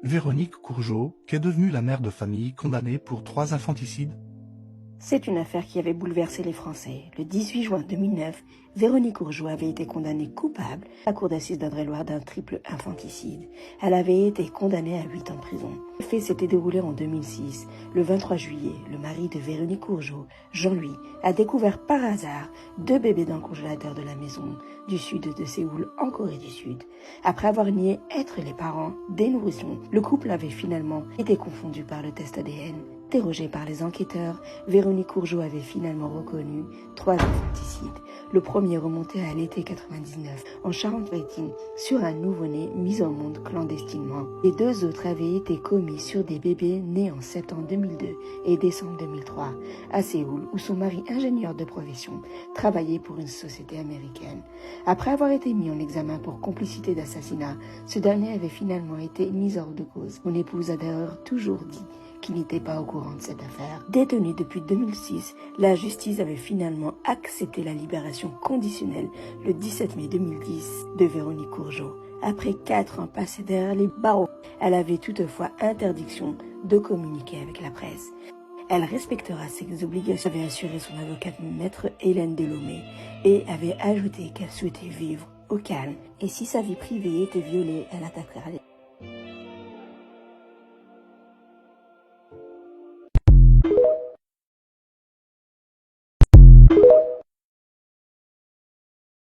Véronique Courgeot, qu'est devenue la mère de famille condamnée pour 3 infanticides. C'est une affaire qui avait bouleversé les Français. Le 18 juin 2009, Véronique Courgeot avait été condamnée coupable à la cour d'assises d'Indre-et-Loire d'un triple infanticide. Elle avait été condamnée à 8 ans de prison. Le fait s'était déroulé en 2006. Le 23 juillet, le mari de Véronique Courgeot, Jean-Louis, a découvert par hasard 2 bébés dans le congélateur de la maison du sud de Séoul, en Corée du Sud. Après avoir nié être les parents des nourrissons, le couple avait finalement été confondu par le test ADN. Interrogée par les enquêteurs, Véronique Courgeot avait finalement reconnu 3 infanticides. Le premier remontait à l'été 99, en Charente-Maritime, sur un nouveau-né mis au monde clandestinement. Les 2 autres avaient été commis sur des bébés nés en septembre 2002 et décembre 2003, à Séoul, où son mari, ingénieur de profession, travaillait pour une société américaine. Après avoir été mis en examen pour complicité d'assassinat, ce dernier avait finalement été mis hors de cause. Mon épouse a d'ailleurs toujours dit qui n'était pas au courant de cette affaire. Détenue depuis 2006, la justice avait finalement accepté la libération conditionnelle le 17 mai 2010 de Véronique Courgeot. Après 4 ans passés derrière les barreaux, elle avait toutefois interdiction de communiquer avec la presse. Elle respectera ses obligations, avait assuré son avocate maître Hélène Delomé, et avait ajouté qu'elle souhaitait vivre au calme. Et si sa vie privée était violée, elle attaquera